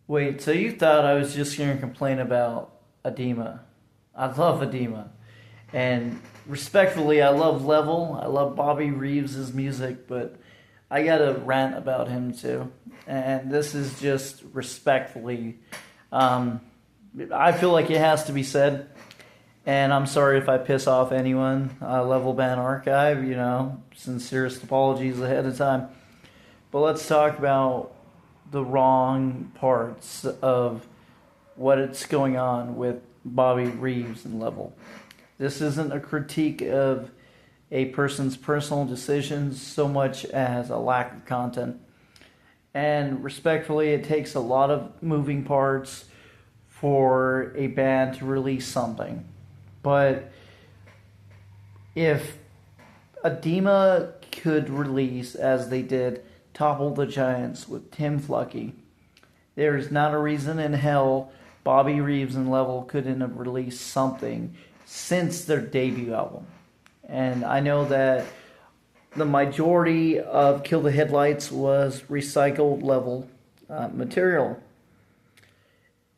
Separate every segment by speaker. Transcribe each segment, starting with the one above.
Speaker 1: Wait, so you thought I was just going to complain about Adema? I love Adema. And respectfully, I love LeVeL. I love Bobby Reeves' music, but I got to rant about him too. And this is just respectfully. Um, I feel like it has to be said. And I'm sorry if I piss off anyone. Level Band Archive, sincerest apologies ahead of time. But let's talk about the wrong parts of what's going on with Bobby Reeves and LeVeL. This isn't a critique of a person's personal decisions so much as a lack of content. And respectfully, it takes a lot of moving parts for a band to release something. But if Adema could release, as they did, Topple the Giants with Tim Fluckey, there is not a reason in hell Bobby Reeves and LeVeL couldn't have released something since their debut album. And I know that the majority of Kill the Headlights was recycled LeVeL material.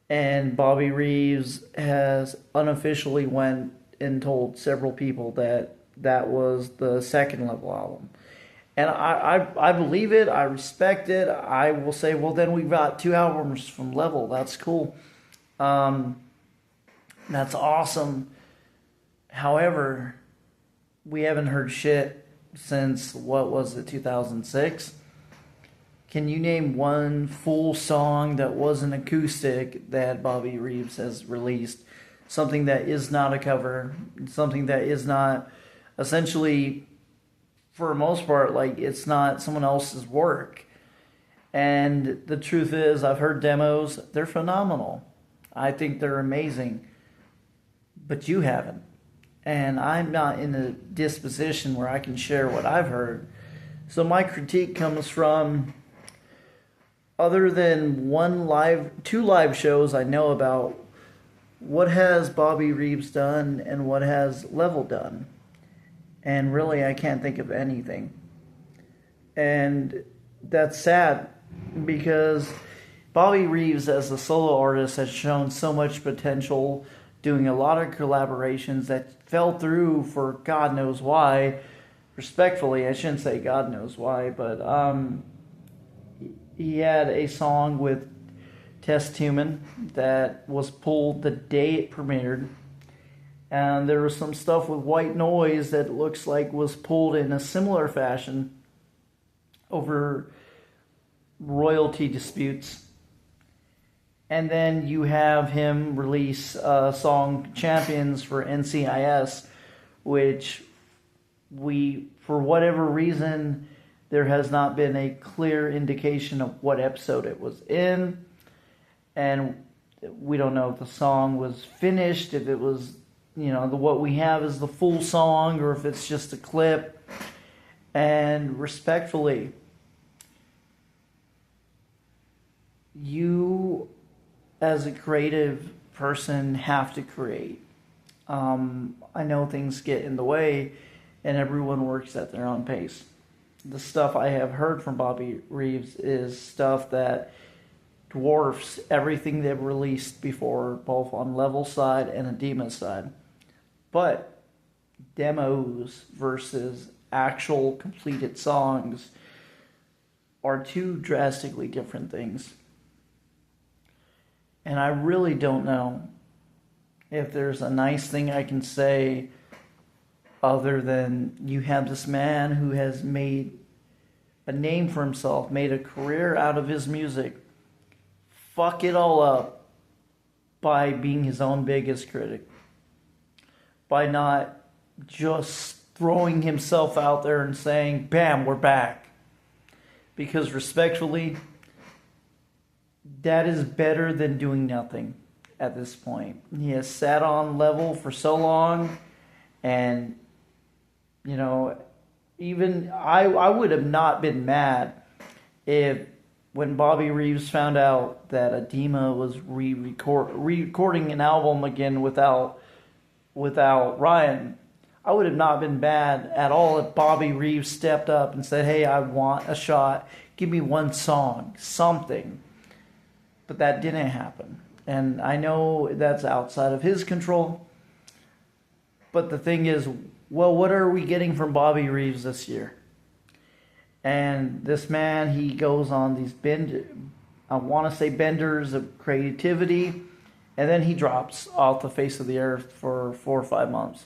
Speaker 1: And Bobby Reeves has unofficially went and told several people that that was the second LeVeL album. And I believe it. I respect it. I will say, well, then we've got two albums from LeVeL. That's cool. That's awesome. However, we haven't heard shit since, what was it, 2006? Can you name one full song that wasn't acoustic that Bobby Reeves has released? Something that is not a cover, something that is not essentially, for the most part, like it's not someone else's work. And the truth is, I've heard demos, they're phenomenal. I think they're amazing. But you haven't. And I'm not in a disposition where I can share what I've heard. So my critique comes from, other than two live shows I know about, what has Bobby Reeves done and what has LeVeL done? And really, I can't think of anything. And that's sad because Bobby Reeves as a solo artist has shown so much potential, doing a lot of collaborations that fell through for God knows why. Respectfully, I shouldn't say God knows why, but he had a song with Tess Tuman that was pulled the day it premiered. And there was some stuff with White Noise that looks like was pulled in a similar fashion over royalty disputes. And then you have him release a song Champions for NCIS, which for whatever reason, there has not been a clear indication of what episode it was in. And we don't know if the song was finished, if it was, what we have is the full song, or if it's just a clip. And respectfully, you as a creative person have to create. I know things get in the way and everyone works at their own pace. The stuff I have heard from Bobby Reeves is stuff that dwarfs everything they've released before, both on LeVeL side and Adema side. But demos versus actual completed songs are two drastically different things. And I really don't know if there's a nice thing I can say other than you have this man who has made a name for himself, made a career out of his music, fuck it all up by being his own biggest critic, by not just throwing himself out there and saying, bam, we're back. Because respectfully, that is better than doing nothing at this point. He has sat on LeVeL for so long, and even I would have not been mad if, when Bobby Reeves found out that Adema was recording an album again without Ryan, I would have not been mad at all if Bobby Reeves stepped up and said, hey, I want a shot. Give me one song, something. But that didn't happen. And I know that's outside of his control. But the thing is, well, what are we getting from Bobby Reeves this year? And this man, he goes on these benders of creativity, and then he drops off the face of the earth for 4 or 5 months,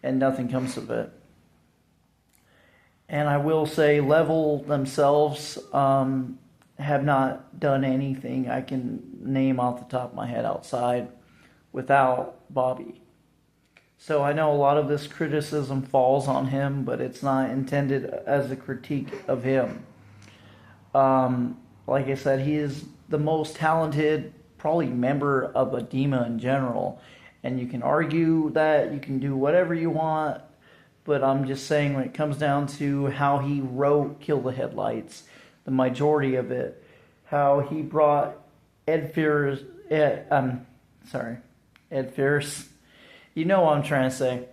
Speaker 1: and nothing comes of it. And I will say, LeVeL themselves have not done anything I can name off the top of my head outside without Bobby. So I know a lot of this criticism falls on him, but it's not intended as a critique of him. Like I said, he is the most talented, probably member of Adema in general. And you can argue that, you can do whatever you want, but I'm just saying when it comes down to how he wrote Kill the Headlights, the majority of it, how he brought Ed Fierce, you know what I'm trying to say,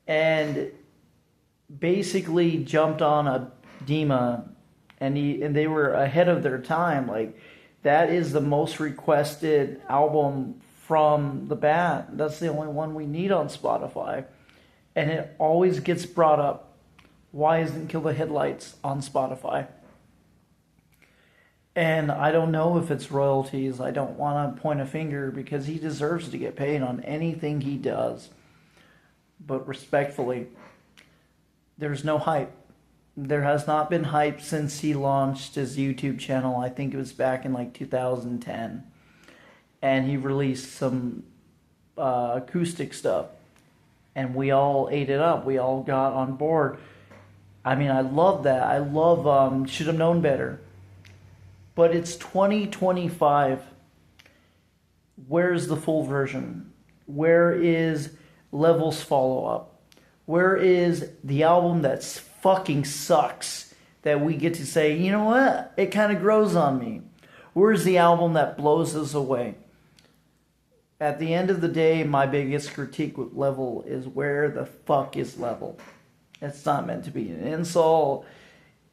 Speaker 1: and basically jumped on Adema, and they were ahead of their time. Like, that is the most requested album from the band. That's the only one we need on Spotify, and it always gets brought up. Why isn't Kill the Headlights on Spotify? And I don't know if it's royalties. I don't want to point a finger because he deserves to get paid on anything he does. But respectfully, there's no hype. There has not been hype since he launched his YouTube channel. I think it was back in like 2010. And he released some acoustic stuff. And we all ate it up. We all got on board. I mean, I love that. I love Should Have Known Better. But it's 2025. Where's the full version? Where is LeVel's follow-up? Where is the album that fucking sucks that we get to say, you know what? It kind of grows on me. Where's the album that blows us away? At the end of the day, my biggest critique with LeVel is where the fuck is LeVel? It's not meant to be an insult.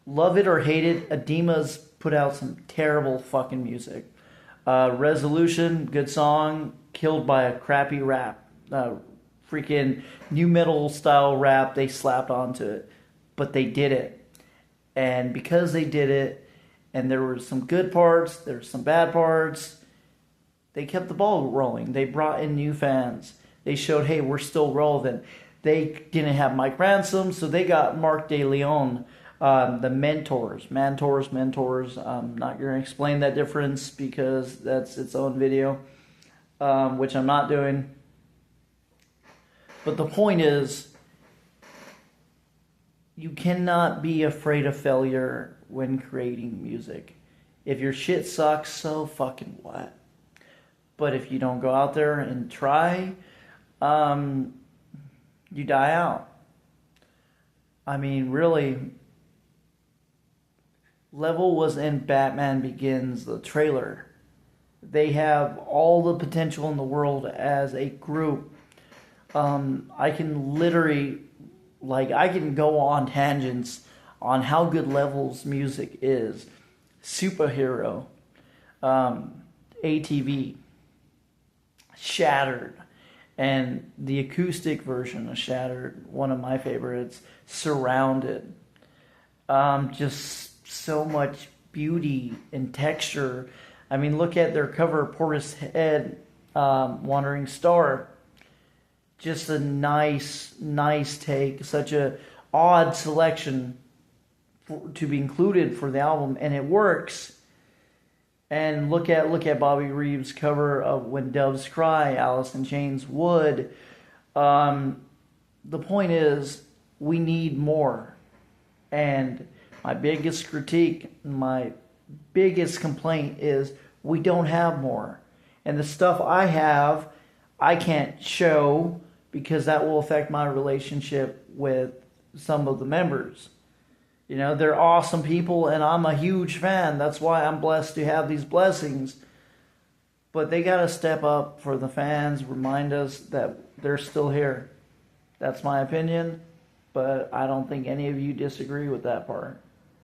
Speaker 1: Love it or hate it, Adema's put out some terrible fucking music. Resolution, good song, killed by a crappy rap. Freaking new metal style rap they slapped onto it. But they did it. And because they did it, and there were some good parts, there were some bad parts, they kept the ball rolling. They brought in new fans. They showed, hey, we're still relevant. They didn't have Mike Ransom, so they got Mark De Leon. The mentors. I'm not going to explain that difference because that's its own video, which I'm not doing. But the point is, you cannot be afraid of failure when creating music. If your shit sucks, so fucking what? But if you don't go out there and try, you die out. I mean, really, LeVel was in Batman Begins, the trailer. They have all the potential in the world as a group. I can literally, I can go on tangents on how good LeVel's music is. Superhero, ATV, Shattered, and the acoustic version of Shattered, one of my favorites, Surrounded. Just so much beauty and texture. I mean, look at their cover, Portishead, Wandering Star. Just a nice take. Such a odd selection to be included for the album, and it works. And look at Bobby Reeves' cover of When Doves Cry, Alice in Chains, Wood. The point is, we need more. And my biggest critique, my biggest complaint is we don't have more. And the stuff I have, I can't show because that will affect my relationship with some of the members. You know, they're awesome people and I'm a huge fan. That's why I'm blessed to have these blessings. But they got to step up for the fans, remind us that they're still here. That's my opinion, but I don't think any of you disagree with that part.